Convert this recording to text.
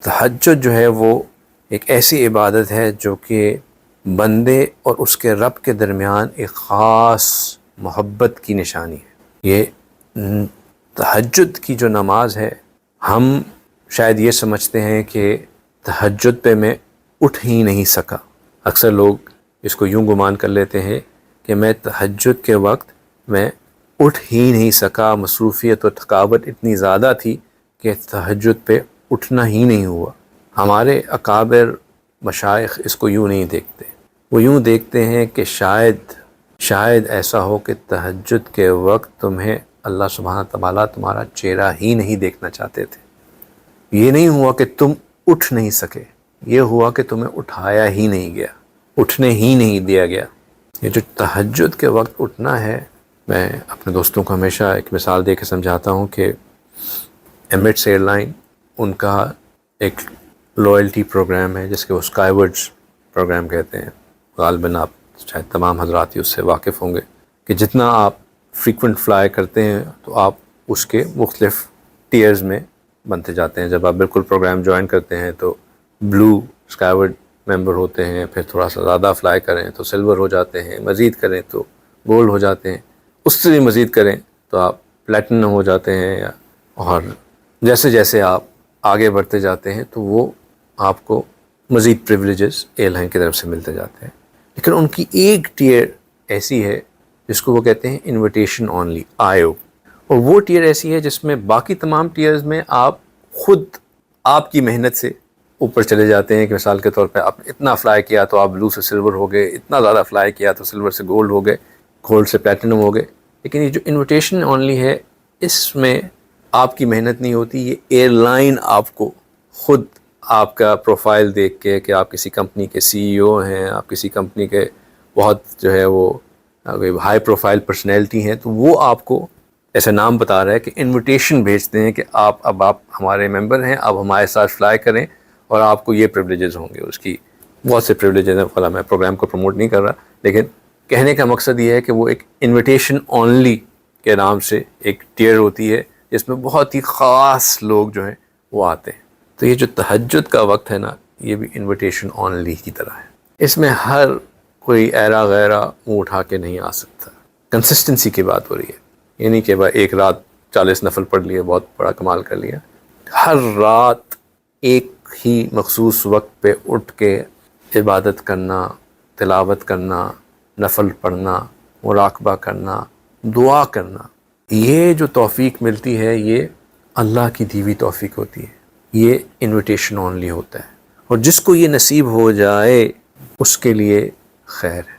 تہجد جو ہے وہ ایک ایسی عبادت ہے جو کہ بندے اور اس کے رب کے درمیان ایک خاص محبت کی نشانی ہے۔ یہ تہجد کی جو نماز ہے، ہم شاید یہ سمجھتے ہیں کہ تہجد پہ میں اٹھ ہی نہیں سکا۔ اکثر لوگ اس کو یوں گمان کر لیتے ہیں کہ میں تہجد کے وقت میں اٹھ ہی نہیں سکا، مصروفیت اور تھکاوٹ اتنی زیادہ تھی کہ تہجد پہ اٹھنا ہی نہیں ہوا۔ ہمارے اکابر مشائخ اس کو یوں نہیں دیکھتے، وہ یوں دیکھتے ہیں کہ شاید ایسا ہو کہ تہجد کے وقت تمہیں اللہ سبحانہ تعالیٰ تمہارا چہرہ ہی نہیں دیکھنا چاہتے تھے۔ یہ نہیں ہوا کہ تم اٹھ نہیں سکے، یہ ہوا کہ تمہیں اٹھایا ہی نہیں گیا، اٹھنے ہی نہیں دیا گیا۔ یہ جو تہجد کے وقت اٹھنا ہے، میں اپنے دوستوں کو ہمیشہ ایک مثال دے کے سمجھاتا ہوں کہ ایمریٹس ایئر لائن، ان کا ایک لوئلٹی پروگرام ہے جس کے وہ اسکائی ورڈز پروگرام کہتے ہیں۔ غالباً آپ شاید تمام حضرات ہی اس سے واقف ہوں گے کہ جتنا آپ فریکوینٹ فلائی کرتے ہیں تو آپ اس کے مختلف ٹیئرز میں بنتے جاتے ہیں۔ جب آپ بالکل پروگرام جوائن کرتے ہیں تو بلو اسکائی ورڈ ممبر ہوتے ہیں، پھر تھوڑا سا زیادہ فلائی کریں تو سلور ہو جاتے ہیں، مزید کریں تو گولڈ ہو جاتے ہیں، اس سے بھی مزید کریں تو آپ پلیٹینم ہو جاتے ہیں، اور جیسے جیسے آپ آگے بڑھتے جاتے ہیں تو وہ آپ کو مزید پریویلیجز ایئر لائن کی طرف سے ملتے جاتے ہیں۔ لیکن ان کی ایک ٹیئر ایسی ہے جس کو وہ کہتے ہیں انویٹیشن اونلی، آئیو، اور وہ ٹیئر ایسی ہے جس میں باقی تمام ٹیئرز میں آپ خود آپ کی محنت سے اوپر چلے جاتے ہیں۔ کہ مثال کے طور پہ آپ نے اتنا فلائی کیا تو آپ بلو سے سلور ہو گئے، اتنا زیادہ فلائی کیا تو سلور سے گولڈ ہو گئے، گولڈ سے پلیٹینم ہو گئے۔ لیکن یہ جو انویٹیشن اونلی ہے، اس میں آپ کی محنت نہیں ہوتی، یہ ایئر لائن آپ کو خود آپ کا پروفائل دیکھ کے کہ آپ کسی کمپنی کے سی ای او ہیں، آپ کسی کمپنی کے بہت جو ہے وہ ہائی پروفائل پرسنالٹی ہیں، تو وہ آپ کو ایسے نام بتا رہا ہے کہ انویٹیشن بھیجتے ہیں کہ اب آپ ہمارے ممبر ہیں، اب ہمارے ساتھ فلائی کریں اور آپ کو یہ پریویلیجز ہوں گے۔ اس کی بہت سے پریویلیجز ہیں، فلاں میں پروگرام کو پروموٹ نہیں کر رہا، لیکن کہنے کا مقصد یہ ہے کہ وہ ایک انویٹیشن اونلی کے نام سے ایک ٹیئر ہوتی ہے جس میں بہت ہی خاص لوگ جو ہیں وہ آتے ہیں۔ تو یہ جو تہجد کا وقت ہے نا، یہ بھی انویٹیشن اونلی کی طرح ہے۔ اس میں ہر کوئی ایرا غیرہ منہ اٹھا کے نہیں آ سکتا۔ کنسسٹنسی کی بات ہو رہی ہے، یعنی کہ ایک رات 40 نفل پڑھ لیے، بہت بڑا کمال کر لیا۔ ہر رات ایک ہی مخصوص وقت پہ اٹھ کے عبادت کرنا، تلاوت کرنا، نفل پڑھنا، مراقبہ کرنا، دعا کرنا، یہ جو توفیق ملتی ہے یہ اللہ کی دی ہوئی توفیق ہوتی ہے۔ یہ انویٹیشن اونلی ہوتا ہے، اور جس کو یہ نصیب ہو جائے اس کے لیے خیر ہے۔